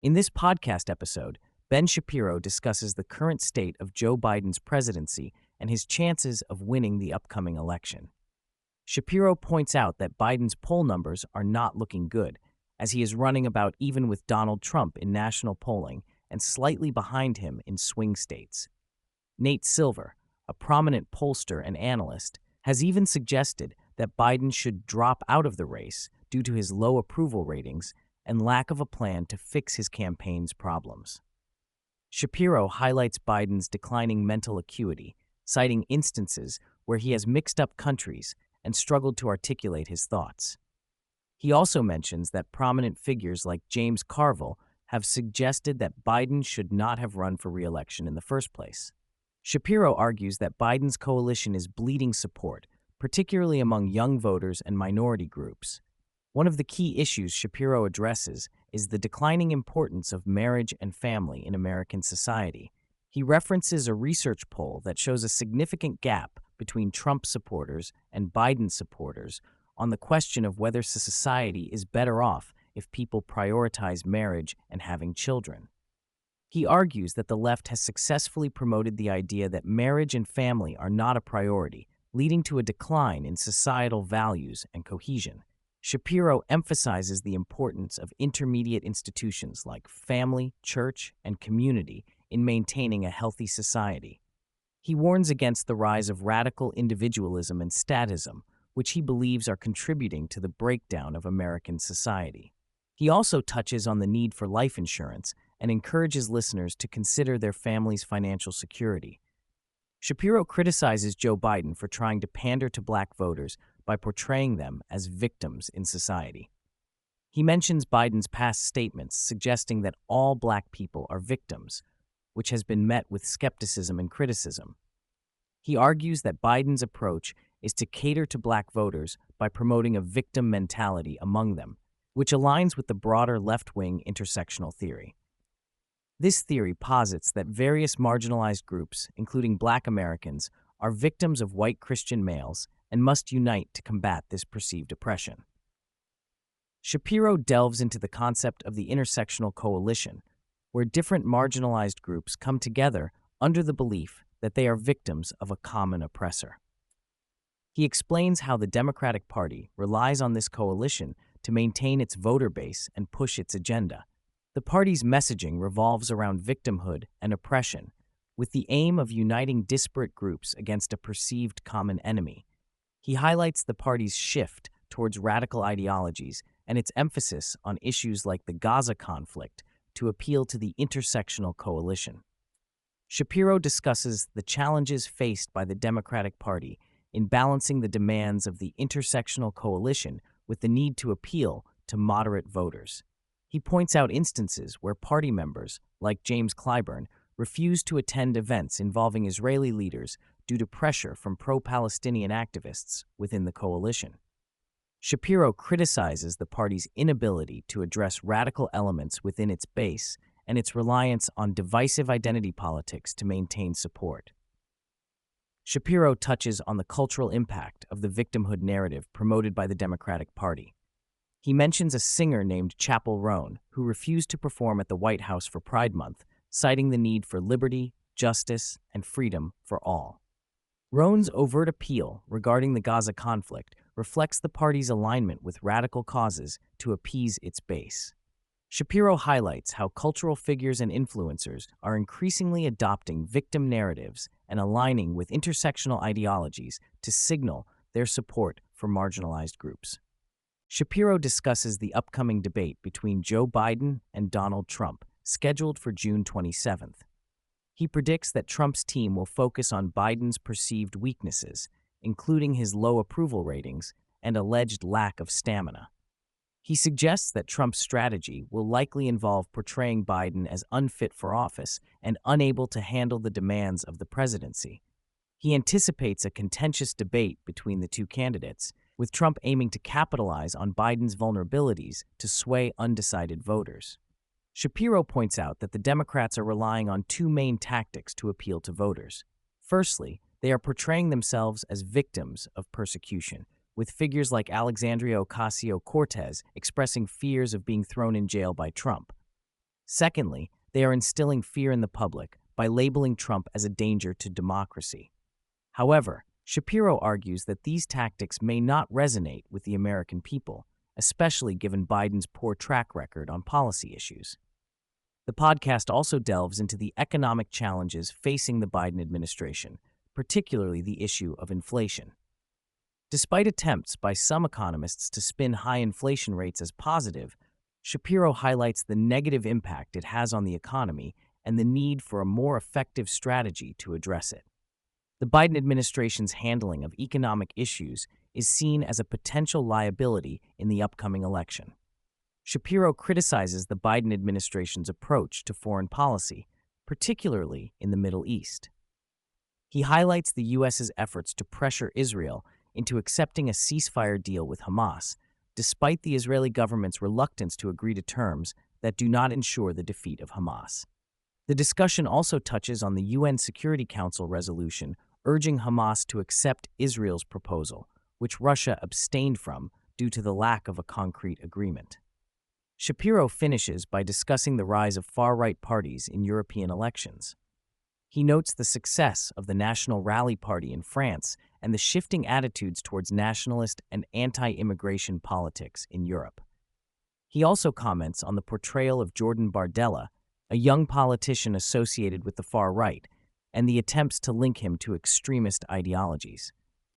In this podcast episode, Ben Shapiro discusses the current state of Joe Biden's presidency and his chances of winning the upcoming election. Shapiro points out that Biden's poll numbers are not looking good, as he is running about even with Donald Trump in national polling and slightly behind him in swing states. Nate Silver, a prominent pollster and analyst, has even suggested that Biden should drop out of the race due to his low approval ratings and lack of a plan to fix his campaign's problems. Shapiro highlights Biden's declining mental acuity, citing instances where he has mixed up countries and struggled to articulate his thoughts. He also mentions that prominent figures like James Carville have suggested that Biden should not have run for re-election in the first place. Shapiro argues that Biden's coalition is bleeding support, particularly among young voters and minority groups. One of the key issues Shapiro addresses is the declining importance of marriage and family in American society. He references a research poll that shows a significant gap between Trump supporters and Biden supporters on the question of whether society is better off if people prioritize marriage and having children. He argues that the left has successfully promoted the idea that marriage and family are not a priority, leading to a decline in societal values and cohesion. Shapiro emphasizes the importance of intermediate institutions like family, church, and community in maintaining a healthy society. He warns against the rise of radical individualism and statism, which he believes are contributing to the breakdown of American society. He also touches on the need for life insurance and encourages listeners to consider their family's financial security. Shapiro criticizes Joe Biden for trying to pander to black voters by portraying them as victims in society. He mentions Biden's past statements suggesting that all black people are victims, which has been met with skepticism and criticism. He argues that Biden's approach is to cater to black voters by promoting a victim mentality among them, which aligns with the broader left-wing intersectional theory. This theory posits that various marginalized groups, including black Americans, are victims of white Christian males and must unite to combat this perceived oppression. Shapiro delves into the concept of the Intersectional Coalition, where different marginalized groups come together under the belief that they are victims of a common oppressor. He explains how the Democratic Party relies on this coalition to maintain its voter base and push its agenda. The party's messaging revolves around victimhood and oppression, with the aim of uniting disparate groups against a perceived common enemy. He highlights the party's shift towards radical ideologies and its emphasis on issues like the Gaza conflict to appeal to the Intersectional Coalition. Shapiro discusses the challenges faced by the Democratic Party in balancing the demands of the Intersectional Coalition with the need to appeal to moderate voters. He points out instances where party members, like James Clyburn, refused to attend events involving Israeli leaders due to pressure from pro-Palestinian activists within the coalition. Shapiro criticizes the party's inability to address radical elements within its base and its reliance on divisive identity politics to maintain support. Shapiro touches on the cultural impact of the victimhood narrative promoted by the Democratic Party. He mentions a singer named Chappell Roan who refused to perform at the White House for Pride Month, citing the need for liberty, justice, and freedom for all. Roan's overt appeal regarding the Gaza conflict reflects the party's alignment with radical causes to appease its base. Shapiro highlights how cultural figures and influencers are increasingly adopting victim narratives and aligning with intersectional ideologies to signal their support for marginalized groups. Shapiro discusses the upcoming debate between Joe Biden and Donald Trump, scheduled for June 27th. He predicts that Trump's team will focus on Biden's perceived weaknesses, including his low approval ratings and alleged lack of stamina. He suggests that Trump's strategy will likely involve portraying Biden as unfit for office and unable to handle the demands of the presidency. He anticipates a contentious debate between the two candidates, with Trump aiming to capitalize on Biden's vulnerabilities to sway undecided voters. Shapiro points out that the Democrats are relying on two main tactics to appeal to voters. Firstly, they are portraying themselves as victims of persecution, with figures like Alexandria Ocasio-Cortez expressing fears of being thrown in jail by Trump. Secondly, they are instilling fear in the public by labeling Trump as a danger to democracy. However, Shapiro argues that these tactics may not resonate with the American people, especially given Biden's poor track record on policy issues. The podcast also delves into the economic challenges facing the Biden administration, particularly the issue of inflation. Despite attempts by some economists to spin high inflation rates as positive, Shapiro highlights the negative impact it has on the economy and the need for a more effective strategy to address it. The Biden administration's handling of economic issues is seen as a potential liability in the upcoming election. Shapiro criticizes the Biden administration's approach to foreign policy, particularly in the Middle East. He highlights the U.S.'s efforts to pressure Israel into accepting a ceasefire deal with Hamas, despite the Israeli government's reluctance to agree to terms that do not ensure the defeat of Hamas. The discussion also touches on the UN Security Council resolution urging Hamas to accept Israel's proposal, which Russia abstained from due to the lack of a concrete agreement. Shapiro finishes by discussing the rise of far-right parties in European elections. He notes the success of the National Rally Party in France and the shifting attitudes towards nationalist and anti-immigration politics in Europe. He also comments on the portrayal of Jordan Bardella, a young politician associated with the far right, and the attempts to link him to extremist ideologies.